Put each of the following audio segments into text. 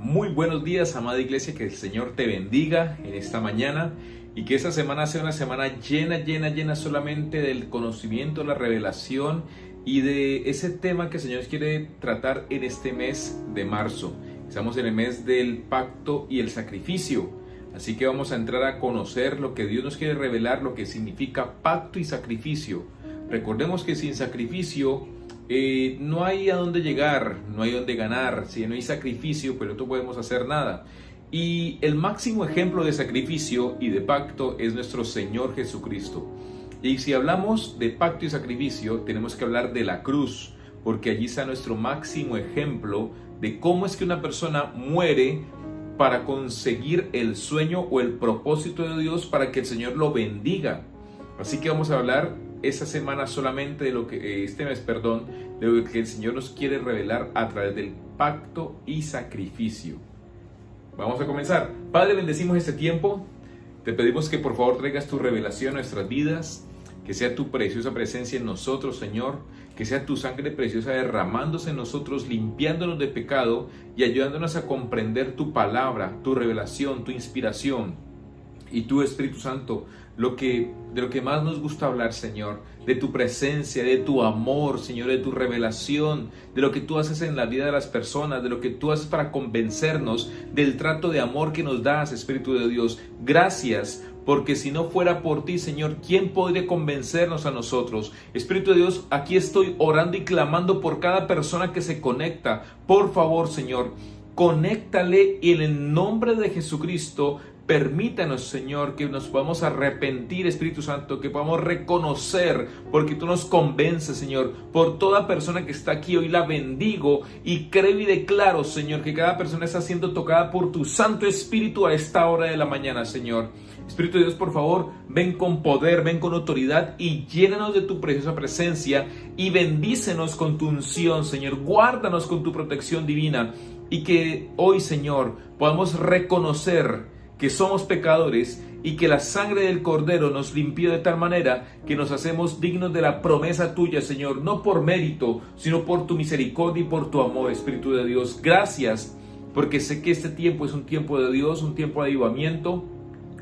Muy buenos días, amada iglesia, que el Señor te bendiga en esta mañana y que esta semana sea una semana llena solamente del conocimiento, la revelación y de ese tema que el Señor quiere tratar en este mes de marzo. Estamos en el mes del pacto y el sacrificio, así que vamos a entrar a conocer lo que Dios nos quiere revelar, lo que significa pacto y sacrificio. Recordemos que sin sacrificio no hay a dónde llegar, no hay dónde ganar. Si no hay sacrificio, pues no podemos hacer nada. Y el máximo ejemplo de sacrificio y de pacto es nuestro Señor Jesucristo. Y si hablamos de pacto y sacrificio, tenemos que hablar de la cruz, porque allí está nuestro máximo ejemplo de cómo es que una persona muere para conseguir el sueño o el propósito de Dios para que el Señor lo bendiga. Así que vamos a hablar esta semana solamente de lo que, de lo que el Señor nos quiere revelar a través del pacto y sacrificio. Vamos a comenzar. Padre, bendecimos este tiempo. Te pedimos que por favor traigas tu revelación a nuestras vidas, que sea tu preciosa presencia en nosotros, Señor, que sea tu sangre preciosa derramándose en nosotros, limpiándonos de pecado y ayudándonos a comprender tu palabra, tu revelación, tu inspiración. Y tú, Espíritu Santo, de lo que más nos gusta hablar, Señor, de tu presencia, de tu amor, Señor, de tu revelación, de lo que tú haces en la vida de las personas, de lo que tú haces para convencernos del trato de amor que nos das, Espíritu de Dios. Gracias, porque si no fuera por ti, Señor, ¿quién podría convencernos a nosotros? Espíritu de Dios, aquí estoy orando y clamando por cada persona que se conecta. Por favor, Señor, conéctale y en el nombre de Jesucristo, permítanos, Señor, que nos podamos arrepentir, Espíritu Santo, que podamos reconocer, porque tú nos convences, Señor. Por toda persona que está aquí hoy la bendigo y creo y declaro, Señor, que cada persona está siendo tocada por tu Santo Espíritu a esta hora de la mañana, Señor. Espíritu de Dios, por favor, ven con poder, ven con autoridad y llénanos de tu preciosa presencia y bendícenos con tu unción, Señor. Guárdanos con tu protección divina y que hoy, Señor, podamos reconocer que somos pecadores y que la sangre del Cordero nos limpió de tal manera que nos hacemos dignos de la promesa tuya, Señor, no por mérito, sino por tu misericordia y por tu amor, Espíritu de Dios. Gracias, porque sé que este tiempo es un tiempo de Dios, un tiempo de avivamiento,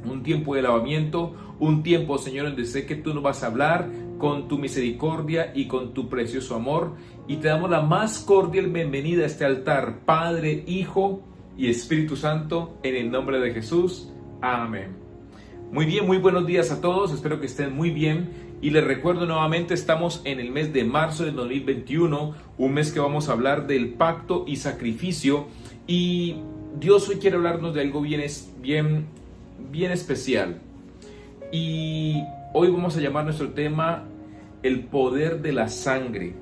un tiempo de lavamiento, un tiempo, Señor, donde sé que tú nos vas a hablar con tu misericordia y con tu precioso amor. Y te damos la más cordial bienvenida a este altar, Padre, Hijo y Espíritu Santo, en el nombre de Jesús. Amén. Muy bien, muy buenos días a todos. Espero que estén muy bien. Y les recuerdo nuevamente, estamos en el mes de marzo del 2021, un mes que vamos a hablar del pacto y sacrificio. Y Dios hoy quiere hablarnos de algo bien especial. Y hoy vamos a llamar nuestro tema el poder de la sangre.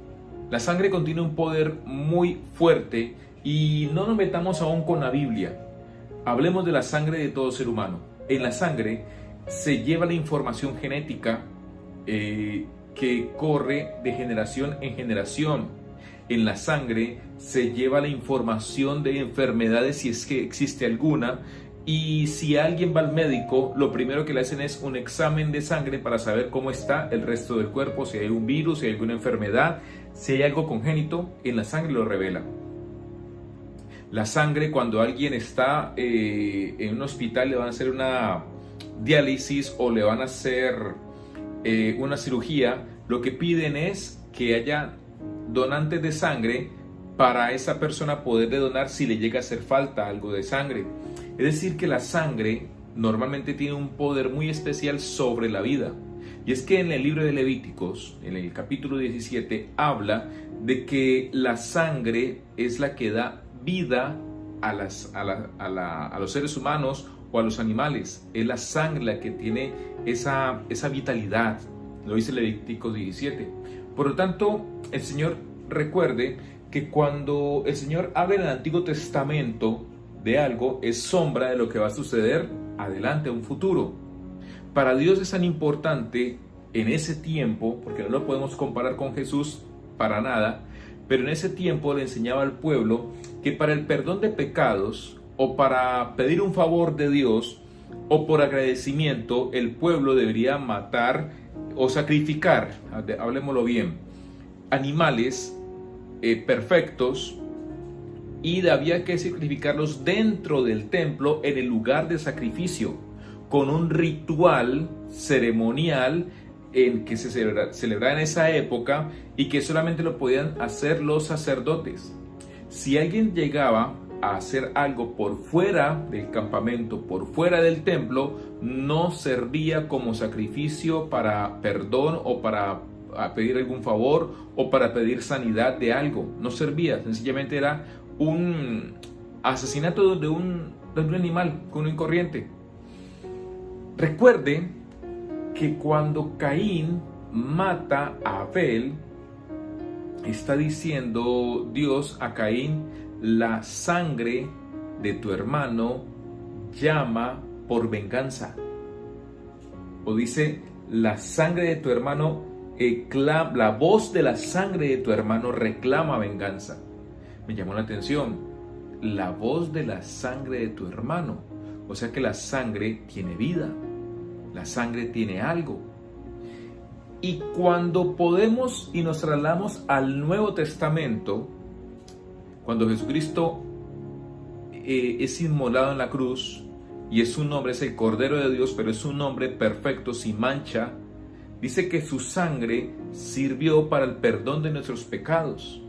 La sangre contiene un poder muy fuerte. Y no nos metamos aún con la Biblia. Hablemos de la sangre de todo ser humano. En la sangre se lleva la información genética que corre de generación en generación. En la sangre se lleva la información de enfermedades, si es que existe alguna. Y si alguien va al médico, lo primero que le hacen es un examen de sangre para saber cómo está el resto del cuerpo, si hay un virus, si hay alguna enfermedad, si hay algo congénito, en la sangre lo revela. La sangre, cuando alguien está en un hospital, le van a hacer una diálisis o le van a hacer una cirugía, lo que piden es que haya donantes de sangre para esa persona poderle donar si le llega a hacer falta algo de sangre. Es decir, que la sangre normalmente tiene un poder muy especial sobre la vida. Y es que en el libro de Levíticos, en el capítulo 17, habla de que la sangre es la que da vida a los seres humanos o a los animales. Es la sangre la que tiene esa vitalidad. Lo dice Levíticos 17. Por lo tanto, el Señor recuerde que cuando el Señor habla en el Antiguo Testamento de algo, es sombra de lo que va a suceder adelante, a un futuro. Para Dios es tan importante en ese tiempo, porque no lo podemos comparar con Jesús para nada, pero en ese tiempo le enseñaba al pueblo que para el perdón de pecados o para pedir un favor de Dios o por agradecimiento, el pueblo debería matar o sacrificar, hablemoslo bien, animales perfectos y había que sacrificarlos dentro del templo en el lugar de sacrificio, con un ritual ceremonial en que se celebraba en esa época y que solamente lo podían hacer los sacerdotes. Si alguien llegaba a hacer algo por fuera del campamento, por fuera del templo, no servía como sacrificio para perdón o para pedir algún favor o para pedir sanidad de algo. No servía, sencillamente era un asesinato de un animal común y corriente. Recuerde que cuando Caín mata a Abel, está diciendo Dios a Caín: la sangre de tu hermano llama por venganza. O dice, la sangre de tu hermano, la voz de la sangre de tu hermano reclama venganza. Me llamó la atención, la voz de la sangre de tu hermano. O sea que la sangre tiene vida, la sangre tiene algo. Y cuando podemos y nos trasladamos al Nuevo Testamento, cuando Jesucristo es inmolado en la cruz, y es un hombre, es el Cordero de Dios, pero es un hombre perfecto, sin mancha, dice que su sangre sirvió para el perdón de nuestros pecados.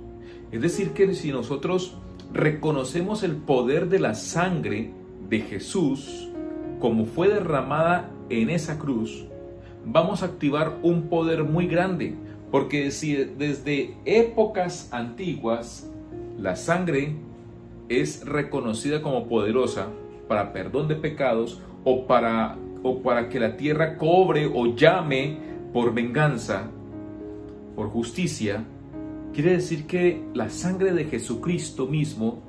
Es decir, que si nosotros reconocemos el poder de la sangre de Jesús, como fue derramada en esa cruz, vamos a activar un poder muy grande, porque si desde épocas antiguas la sangre es reconocida como poderosa para perdón de pecados o para que la tierra cobre o llame por venganza, por justicia, quiere decir que la sangre de Jesucristo mismo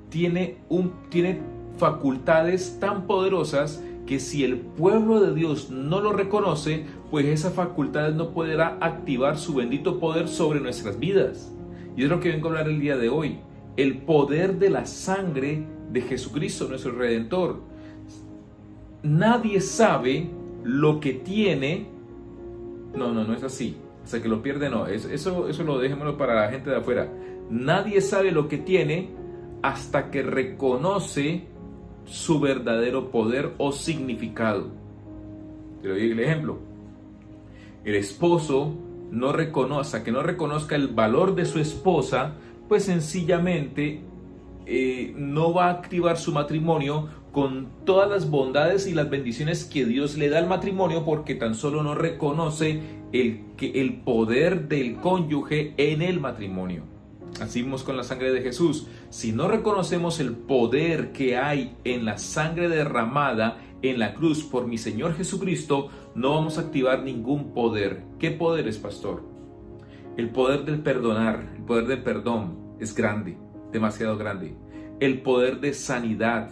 tiene facultades tan poderosas que si el pueblo de Dios no lo reconoce, pues esas facultades no podrá activar su bendito poder sobre nuestras vidas. Y es lo que vengo a hablar el día de hoy, el poder de la sangre de Jesucristo, nuestro Redentor. Nadie sabe lo que tiene. No es así. Hasta que lo pierde, no. Eso lo dejémoslo para la gente de afuera. Nadie sabe lo que tiene hasta que reconoce su verdadero poder o significado. Te doy el ejemplo. El esposo no reconoce, hasta que no reconozca el valor de su esposa, pues sencillamente no va a activar su matrimonio con todas las bondades y las bendiciones que Dios le da al matrimonio, porque tan solo no reconoce el poder del cónyuge en el matrimonio. Así mismo con la sangre de Jesús. Si no reconocemos el poder que hay en la sangre derramada en la cruz por mi Señor Jesucristo, no vamos a activar ningún poder. ¿Qué poder es, pastor? El poder del perdonar, el poder del perdón es grande, demasiado grande. El poder de sanidad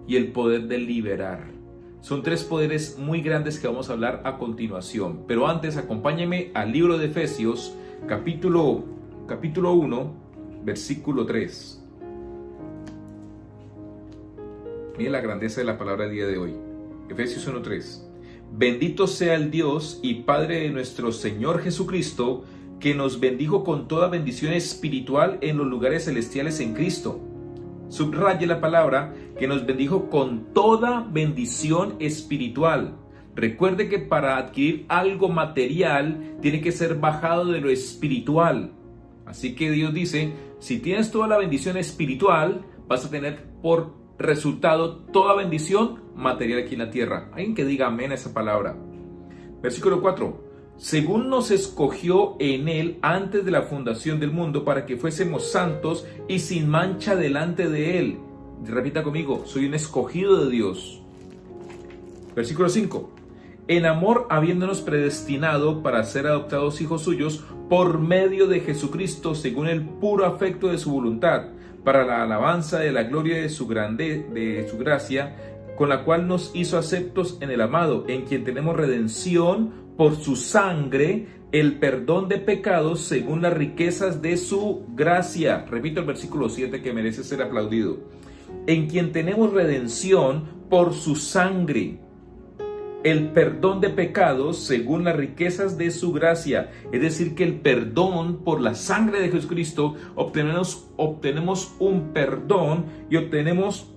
y el poder de liberar. Son tres poderes muy grandes que vamos a hablar a continuación. Pero antes, acompáñeme al libro de Efesios, capítulo 1, versículo 3. Miren la grandeza de la palabra del día de hoy. Efesios 1:3. Bendito sea el Dios y Padre de nuestro Señor Jesucristo, que nos bendijo con toda bendición espiritual en los lugares celestiales en Cristo. Subraye la palabra, que nos bendijo con toda bendición espiritual. Recuerde que para adquirir algo material tiene que ser bajado de lo espiritual. Así que Dios dice, si tienes toda la bendición espiritual, vas a tener por resultado toda bendición material aquí en la tierra. Alguien que diga amén a esa palabra. Versículo 4. Según nos escogió en Él antes de la fundación del mundo, para que fuésemos santos y sin mancha delante de Él. Repita conmigo, soy un escogido de Dios. Versículo 5. En amor, habiéndonos predestinado para ser adoptados hijos suyos por medio de Jesucristo, según el puro afecto de su voluntad, para la alabanza de la gloria de su gracia, con la cual nos hizo aceptos en el amado, en quien tenemos redención por su sangre, el perdón de pecados según las riquezas de su gracia. Repito el versículo 7 que merece ser aplaudido. En quien tenemos redención por su sangre, el perdón de pecados según las riquezas de su gracia. Es decir, que el perdón por la sangre de Jesucristo, obtenemos un perdón y obtenemos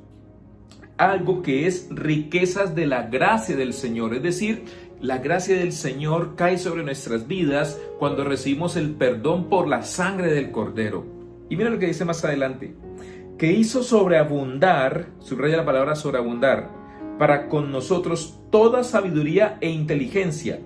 algo que es riquezas de la gracia del Señor. Es decir, la gracia del Señor cae sobre nuestras vidas cuando recibimos el perdón por la sangre del Cordero. Y mira lo que dice más adelante: que hizo sobreabundar, subraya la palabra sobreabundar, para con nosotros toda sabiduría e inteligencia.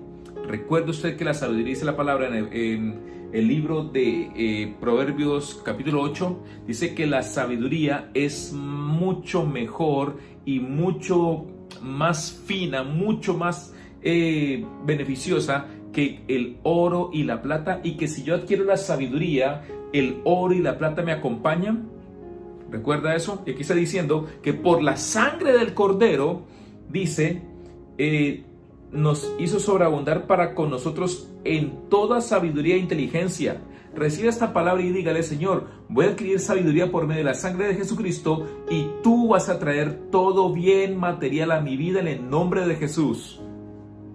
Recuerde usted que la sabiduría, dice la palabra en el libro de Proverbios capítulo 8, dice que la sabiduría es mucho mejor y mucho más fina, mucho más beneficiosa que el oro y la plata, y que si yo adquiero la sabiduría, el oro y la plata me acompañan. ¿Recuerda eso? Y aquí está diciendo que por la sangre del Cordero, dice, nos hizo sobreabundar para con nosotros en toda sabiduría e inteligencia. Recibe esta palabra y dígale: Señor, voy a adquirir sabiduría por medio de la sangre de Jesucristo, y tú vas a traer todo bien material a mi vida en el nombre de Jesús.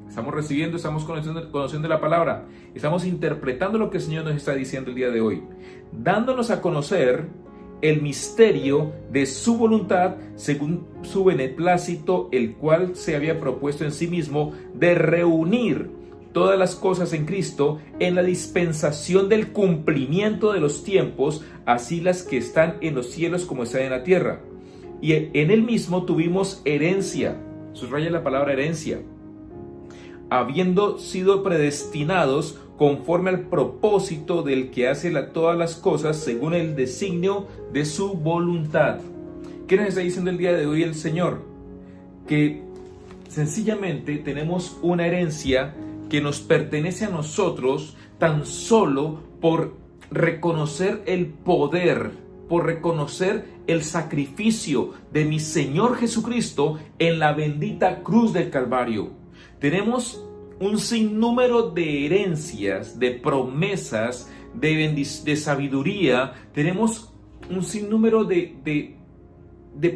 Estamos recibiendo, estamos conociendo la palabra, estamos interpretando lo que el Señor nos está diciendo el día de hoy, dándonos a conocer el misterio de su voluntad según su beneplácito, el cual se había propuesto en sí mismo de reunir todas las cosas en Cristo en la dispensación del cumplimiento de los tiempos, así las que están en los cielos como están en la tierra. Y en él mismo tuvimos herencia, subraya la palabra herencia, habiendo sido predestinados conforme al propósito del que hace todas las cosas según el designio de su voluntad. ¿Qué nos está diciendo el día de hoy el Señor? Que sencillamente tenemos una herencia que nos pertenece a nosotros tan solo por reconocer el poder, por reconocer el sacrificio de mi Señor Jesucristo en la bendita cruz del Calvario. Tenemos un sinnúmero de herencias, de promesas, de sabiduría. Tenemos un sinnúmero de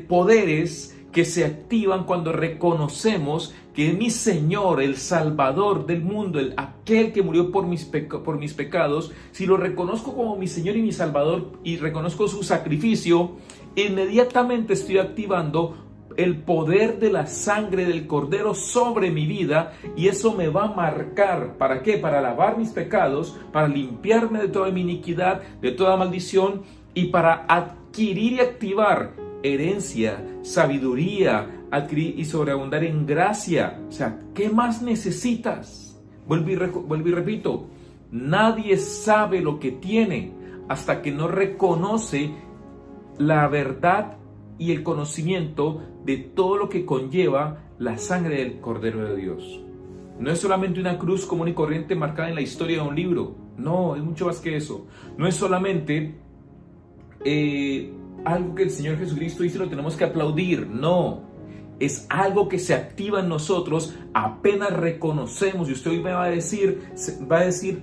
poderes que se activan cuando reconocemos que mi Señor, el Salvador del mundo, aquel que murió por mis pecados, si lo reconozco como mi Señor y mi Salvador y reconozco su sacrificio, inmediatamente estoy activando el poder de la sangre del Cordero sobre mi vida, y eso me va a marcar. ¿Para qué? Para lavar mis pecados, para limpiarme de toda mi iniquidad, de toda maldición, y para adquirir y activar herencia, sabiduría, adquirir y sobreabundar en gracia. O sea, ¿qué más necesitas? Vuelvo y repito, nadie sabe lo que tiene hasta que no reconoce la verdad y el conocimiento de todo lo que conlleva la sangre del Cordero de Dios. No es solamente una cruz común y corriente marcada en la historia de un libro. No, es mucho más que eso. No es solamente algo que el Señor Jesucristo dice lo tenemos que aplaudir. No, es algo que se activa en nosotros apenas reconocemos. Y usted hoy me va a decir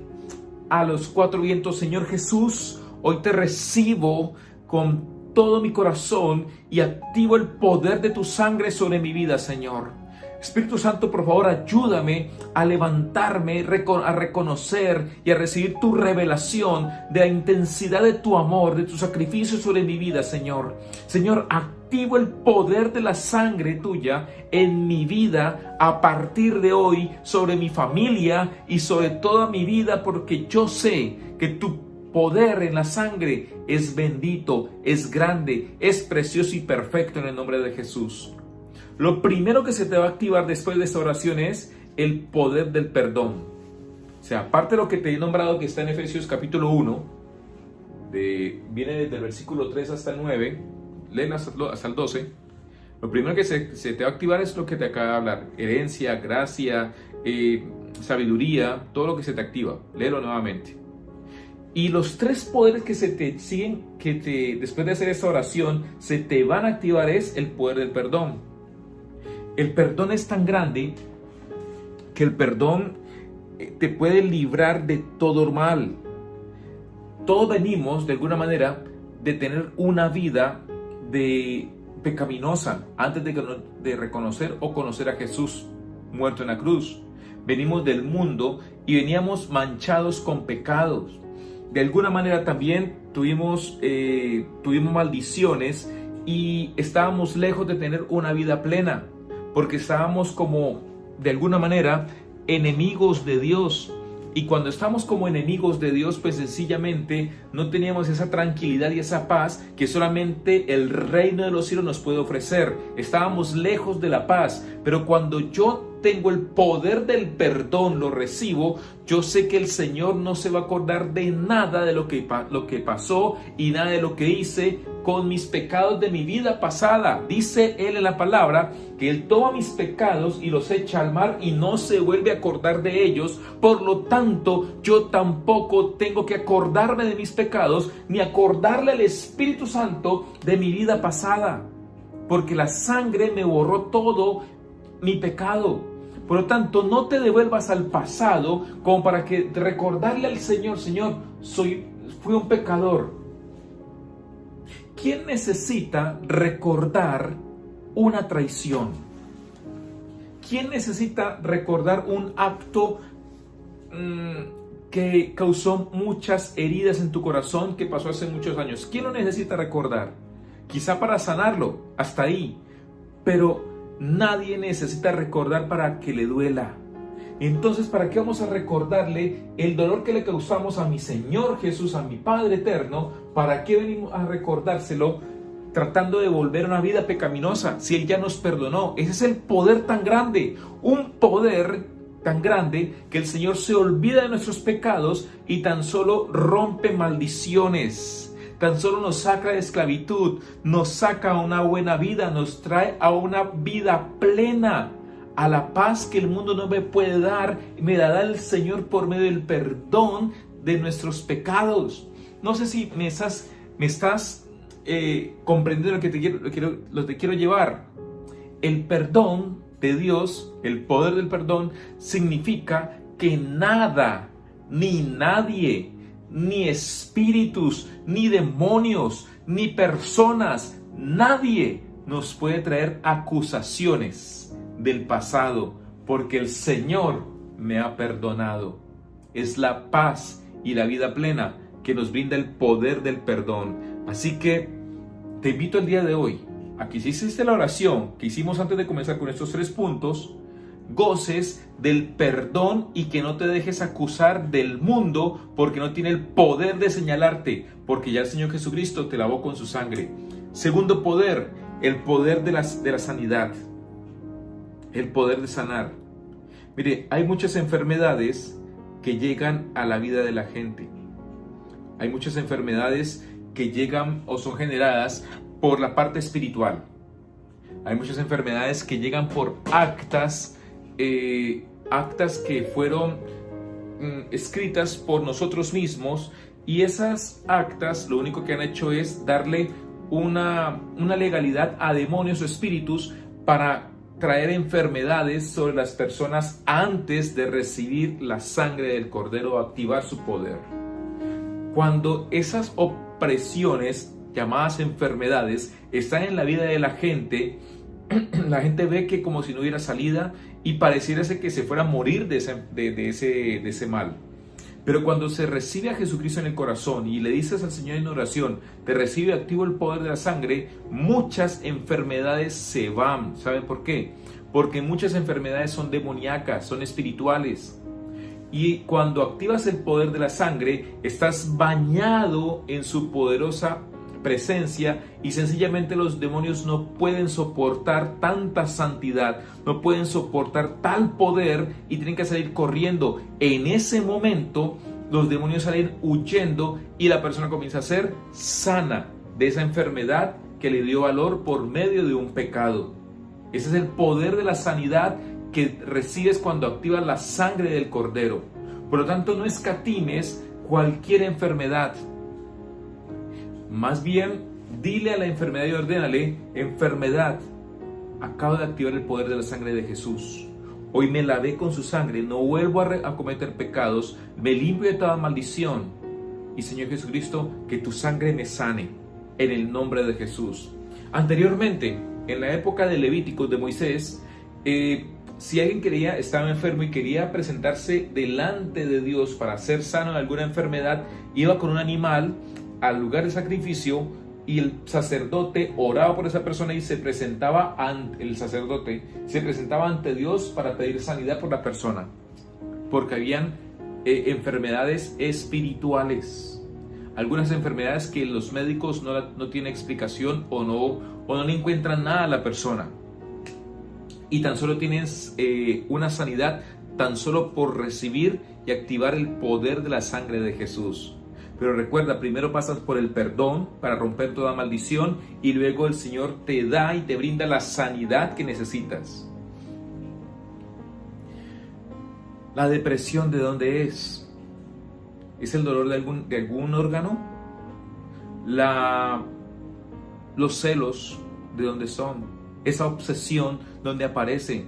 a los cuatro vientos: Señor Jesús, hoy te recibo con todo mi corazón y activo el poder de tu sangre sobre mi vida, Señor. Espíritu Santo, por favor, ayúdame a levantarme, a reconocer y a recibir tu revelación de la intensidad de tu amor, de tu sacrificio sobre mi vida, Señor. Señor, activo el poder de la sangre tuya en mi vida a partir de hoy, sobre mi familia y sobre toda mi vida, porque yo sé que tu poder en la sangre es bendito, es grande, es precioso y perfecto en el nombre de Jesús. Lo primero que se te va a activar después de esta oración es el poder del perdón. O sea, aparte de lo que te he nombrado, que está en Efesios capítulo 1, viene desde el versículo 3 hasta el 9, leen hasta el 12. Lo primero que se te va a activar es lo que te acabo de hablar: herencia, gracia, sabiduría, todo lo que se te activa. Léelo nuevamente. Y los tres poderes que se te siguen, después de hacer esta oración, se te van a activar, es el poder del perdón. El perdón es tan grande que el perdón te puede librar de todo mal. Todos venimos, de alguna manera, de tener una vida pecaminosa antes de reconocer o conocer a Jesús. muerto en la cruz. Venimos del mundo y veníamos manchados con pecados. De alguna manera también tuvimos maldiciones y estábamos lejos de tener una vida plena, porque estábamos como, de alguna manera, enemigos de Dios. Y cuando estamos como enemigos de Dios, pues sencillamente no teníamos esa tranquilidad y esa paz que solamente el reino de los cielos nos puede ofrecer. Estábamos lejos de la paz, pero cuando yo tengo el poder del perdón, lo recibo, yo sé que el Señor no se va a acordar de nada de lo que pasó y nada de lo que hice con mis pecados de mi vida pasada. Dice Él en la palabra que Él toma mis pecados y los echa al mar y no se vuelve a acordar de ellos. Por lo tanto, yo tampoco tengo que acordarme de mis pecados ni acordarle al Espíritu Santo de mi vida pasada, porque la sangre me borró todo mi pecado. Por lo tanto, no te devuelvas al pasado como para que recordarle al Señor: Señor, fui un pecador. ¿Quién necesita recordar una traición? ¿Quién necesita recordar un acto que causó muchas heridas en tu corazón, que pasó hace muchos años? ¿Quién lo necesita recordar? Quizá para sanarlo, hasta ahí, pero nadie necesita recordar para que le duela. Entonces, ¿para qué vamos a recordarle el dolor que le causamos a mi Señor Jesús, a mi Padre eterno? ¿Para qué venimos a recordárselo tratando de volver a una vida pecaminosa si Él ya nos perdonó? Ese es el poder tan grande, un poder tan grande que el Señor se olvida de nuestros pecados y tan solo rompe maldiciones. Tan solo nos saca de esclavitud, nos saca a una buena vida, nos trae a una vida plena, a la paz que el mundo no me puede dar, me la da el Señor por medio del perdón de nuestros pecados. No sé si me estás comprendiendo lo que te quiero llevar. El perdón de Dios, el poder del perdón, significa que nada ni nadie, ni espíritus, ni demonios, ni personas, nadie nos puede traer acusaciones del pasado, porque el Señor me ha perdonado. Es la paz y la vida plena que nos brinda el poder del perdón. Así que te invito el día de hoy a que, si hiciste la oración que hicimos antes de comenzar con estos 3 puntos, goces del perdón y que no te dejes acusar del mundo, porque no tiene el poder de señalarte, porque ya el Señor Jesucristo te lavó con su sangre. Segundo poder, el poder de la sanidad, el poder de sanar. Mire, hay muchas enfermedades que llegan a la vida de la gente. Hay muchas enfermedades que llegan o son generadas por la parte espiritual. Hay muchas enfermedades que llegan por actas que fueron escritas por nosotros mismos, y esas actas lo único que han hecho es darle una legalidad a demonios o espíritus para traer enfermedades sobre las personas antes de recibir la sangre del Cordero o activar su poder. Cuando esas opresiones, llamadas enfermedades, están en la vida de la gente ve que como si no hubiera salida y pareciera que se fuera a morir de ese mal. Pero cuando se recibe a Jesucristo en el corazón y le dices al Señor en oración, te recibe activo el poder de la sangre, muchas enfermedades se van. ¿Saben por qué? Porque muchas enfermedades son demoníacas, son espirituales. Y cuando activas el poder de la sangre, estás bañado en su poderosa presencia, y sencillamente los demonios no pueden soportar tanta santidad, no pueden soportar tal poder y tienen que salir corriendo. En ese momento los demonios salen huyendo y la persona comienza a ser sana de esa enfermedad que le dio valor por medio de un pecado. Ese es el poder de la sanidad que recibes cuando activas la sangre del Cordero. Por lo tanto, no escatimes cualquier enfermedad. Más bien, dile a la enfermedad y ordénale: enfermedad, acabo de activar el poder de la sangre de Jesús. Hoy me lavé con su sangre, no vuelvo a cometer pecados, me limpio de toda maldición. Y Señor Jesucristo, que tu sangre me sane, en el nombre de Jesús. Anteriormente, en la época de Levíticos de Moisés, si alguien estaba enfermo y quería presentarse delante de Dios para ser sano de alguna enfermedad, iba con un animal al lugar de sacrificio y el sacerdote oraba por esa persona y el sacerdote se presentaba ante Dios para pedir sanidad por la persona, porque habían enfermedades espirituales, algunas enfermedades que los médicos no tienen explicación o no le encuentran nada a la persona, y tan solo tienes una sanidad tan solo por recibir y activar el poder de la sangre de Jesús. Pero recuerda, primero pasas por el perdón para romper toda maldición y luego el Señor te da y te brinda la sanidad que necesitas. La depresión, ¿de dónde es? ¿Es el dolor de algún órgano? Los celos, ¿de dónde son? Esa obsesión, ¿dónde aparece?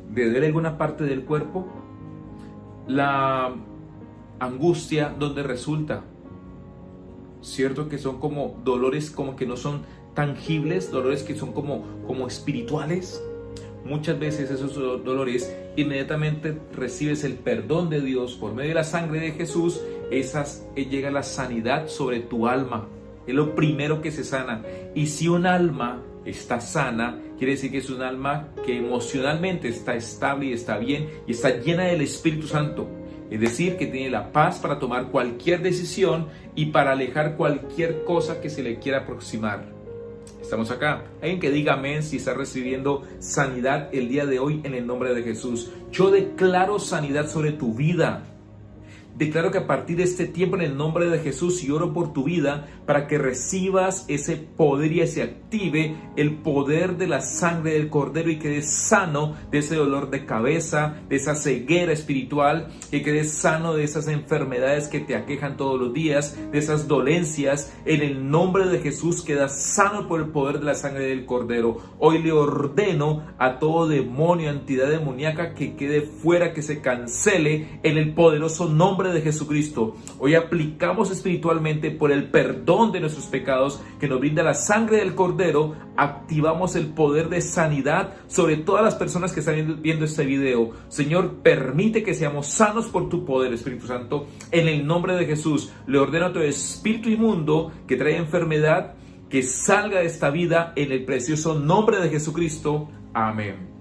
¿De alguna parte del cuerpo? La angustia, ¿dónde resulta? ¿Cierto que son como dolores como que no son tangibles, dolores que son como espirituales? Muchas veces esos dolores, inmediatamente recibes el perdón de Dios por medio de la sangre de Jesús, llega la sanidad sobre tu alma. Es lo primero que se sana. Y si un alma está sana, quiere decir que es un alma que emocionalmente está estable y está bien y está llena del Espíritu Santo. Es decir, que tiene la paz para tomar cualquier decisión y para alejar cualquier cosa que se le quiera aproximar. Estamos acá. Alguien que diga amén si está recibiendo sanidad el día de hoy en el nombre de Jesús. Yo declaro sanidad sobre tu vida. Declaro que a partir de este tiempo en el nombre de Jesús y oro por tu vida para que recibas ese poder y se active el poder de la sangre del Cordero y quedes sano de ese dolor de cabeza, de esa ceguera espiritual, que quedes sano de esas enfermedades que te aquejan todos los días, de esas dolencias. En el nombre de Jesús quedas sano por el poder de la sangre del Cordero. Hoy le ordeno a todo demonio, entidad demoníaca que quede fuera, que se cancele en el poderoso nombre de Jesucristo. Hoy aplicamos espiritualmente por el perdón de nuestros pecados que nos brinda la sangre del Cordero, activamos el poder de sanidad sobre todas las personas que están viendo este video. Señor, permite que seamos sanos por tu poder, Espíritu Santo. En el nombre de Jesús, le ordeno a todo espíritu inmundo que trae enfermedad que salga de esta vida en el precioso nombre de Jesucristo. Amén.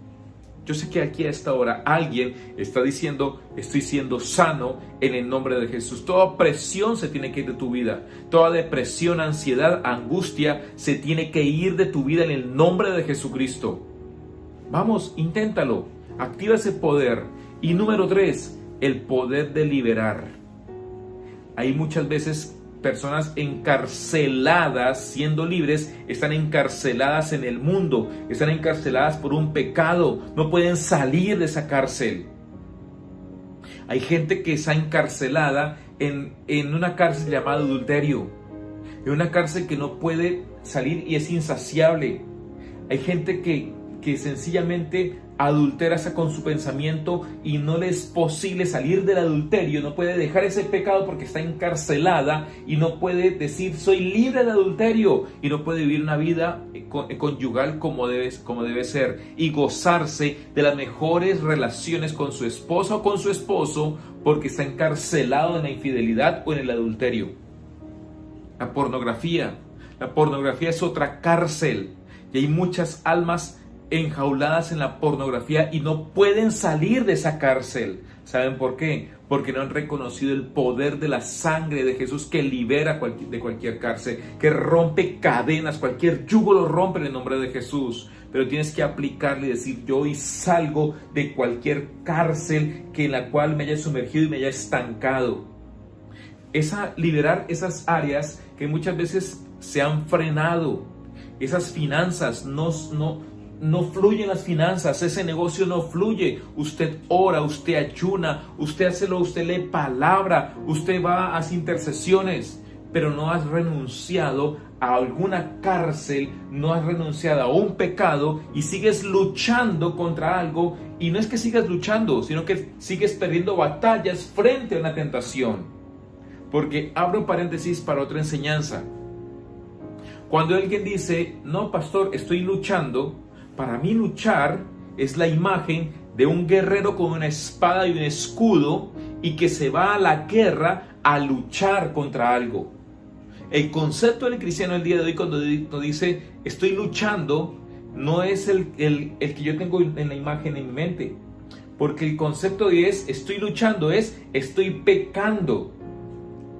Yo sé que aquí a esta hora alguien está diciendo, estoy siendo sano en el nombre de Jesús. Toda opresión se tiene que ir de tu vida. Toda depresión, ansiedad, angustia se tiene que ir de tu vida en el nombre de Jesucristo. Vamos, inténtalo. Activa ese poder. Y número 3, el poder de liberar. Hay muchas veces personas encarceladas, siendo libres, están encarceladas en el mundo, están encarceladas por un pecado, no pueden salir de esa cárcel. Hay gente que está encarcelada en una cárcel llamada adulterio, en una cárcel que no puede salir y es insaciable. Hay gente que sencillamente adultera con su pensamiento y no le es posible salir del adulterio, no puede dejar ese pecado porque está encarcelada y no puede decir soy libre de adulterio y no puede vivir una vida conyugal como debe ser y gozarse de las mejores relaciones con su esposa o con su esposo porque está encarcelado en la infidelidad o en el adulterio. La pornografía es otra cárcel y hay muchas almas enjauladas en la pornografía y no pueden salir de esa cárcel. ¿Saben por qué? Porque no han reconocido el poder de la sangre de Jesús que libera de cualquier cárcel, que rompe cadenas, cualquier yugo lo rompe en el nombre de Jesús. Pero tienes que aplicarle y decir, yo hoy salgo de cualquier cárcel en la cual me haya sumergido y me haya estancado. Liberar esas áreas que muchas veces se han frenado, esas finanzas no fluyen las finanzas, ese negocio no fluye. Usted ora, usted ayuna, usted lee palabra, usted va, hace intercesiones, pero no has renunciado a alguna cárcel, no has renunciado a un pecado y sigues luchando contra algo. Y no es que sigas luchando, sino que sigues perdiendo batallas frente a una tentación. Porque abro un paréntesis para otra enseñanza. Cuando alguien dice, no pastor, estoy luchando, para mí luchar es la imagen de un guerrero con una espada y un escudo y que se va a la guerra a luchar contra algo. El concepto del cristiano el día de hoy, cuando dice estoy luchando, no es el que yo tengo en la imagen en mi mente. Porque el concepto de estoy luchando es estoy pecando,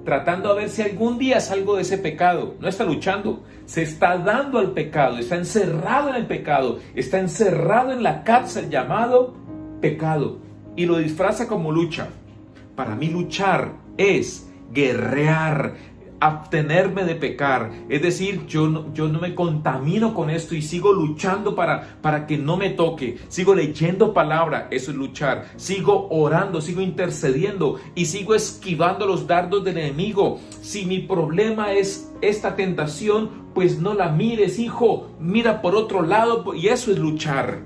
tratando a ver si algún día salgo de ese pecado. No está luchando, se está dando al pecado, está encerrado en el pecado, está encerrado en la cárcel llamado pecado y lo disfraza como lucha. Para mí luchar es guerrear, abstenerme de pecar, es decir, yo no me contamino con esto y sigo luchando para que no me toque, sigo leyendo palabra, eso es luchar, sigo orando, sigo intercediendo y sigo esquivando los dardos del enemigo. Si mi problema es esta tentación, pues no la mires, hijo, mira por otro lado, y eso es luchar,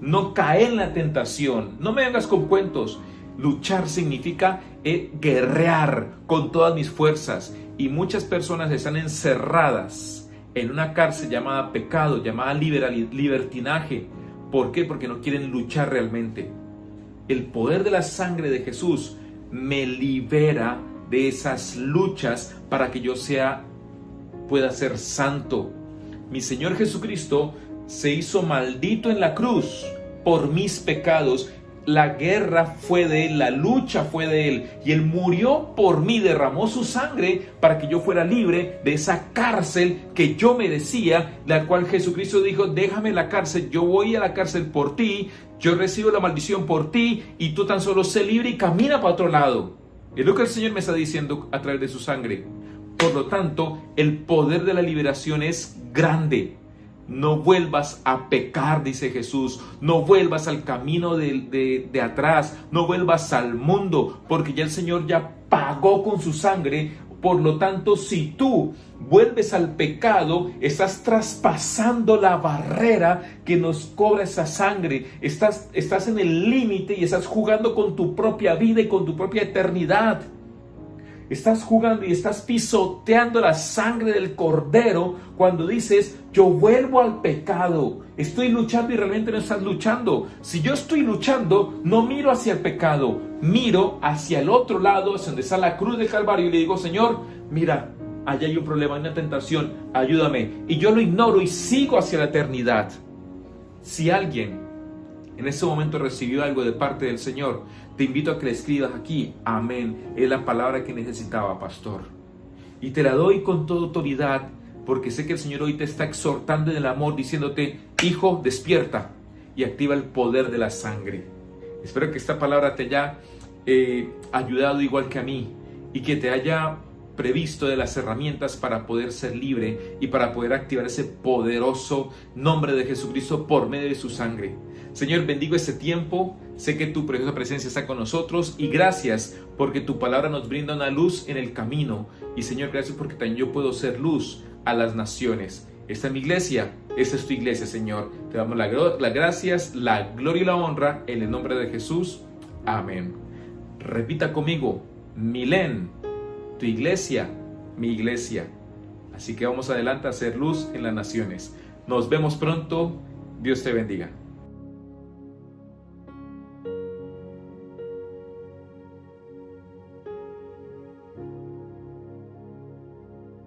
no caer en la tentación. No me vengas con cuentos. Luchar significa guerrear con todas mis fuerzas. Y muchas personas están encerradas en una cárcel llamada pecado, llamada libertinaje. ¿Por qué? Porque no quieren luchar realmente. El poder de la sangre de Jesús me libera de esas luchas para que yo pueda ser santo. Mi Señor Jesucristo se hizo maldito en la cruz por mis pecados. La guerra fue de Él, la lucha fue de Él y Él murió por mí, derramó su sangre para que yo fuera libre de esa cárcel que yo merecía, la cual Jesucristo dijo, déjame la cárcel, yo voy a la cárcel por ti, yo recibo la maldición por ti y tú tan solo sé libre y camina para otro lado. Es lo que el Señor me está diciendo a través de su sangre. Por lo tanto, el poder de la liberación es grande. No vuelvas a pecar, dice Jesús. No vuelvas al camino de atrás. No vuelvas al mundo, porque ya el Señor ya pagó con su sangre. Por lo tanto, si tú vuelves al pecado, estás traspasando la barrera que nos cobra esa sangre. Estás en el límite y estás jugando con tu propia vida y con tu propia eternidad. Estás jugando y estás pisoteando la sangre del Cordero cuando dices, yo vuelvo al pecado. Estoy luchando y realmente no estás luchando. Si yo estoy luchando, no miro hacia el pecado, miro hacia el otro lado, hacia donde está la cruz del Calvario y le digo, Señor, mira, allá hay un problema, hay una tentación, ayúdame. Y yo lo ignoro y sigo hacia la eternidad. Si alguien en ese momento recibió algo de parte del Señor, te invito a que le escribas aquí, amén, es la palabra que necesitaba, pastor. Y te la doy con toda autoridad, porque sé que el Señor hoy te está exhortando en el amor, diciéndote, hijo, despierta y activa el poder de la sangre. Espero que esta palabra te haya ayudado igual que a mí y que te haya previsto de las herramientas para poder ser libre y para poder activar ese poderoso nombre de Jesucristo por medio de su sangre. Señor, bendigo este tiempo, sé que tu preciosa presencia está con nosotros y gracias porque tu palabra nos brinda una luz en el camino. Y Señor, gracias porque también yo puedo ser luz a las naciones. Esta es mi iglesia, esta es tu iglesia, Señor. Te damos las gracias, la gloria y la honra en el nombre de Jesús. Amén. Repita conmigo, Milén, tu iglesia, mi iglesia. Así que vamos adelante a hacer luz en las naciones. Nos vemos pronto. Dios te bendiga.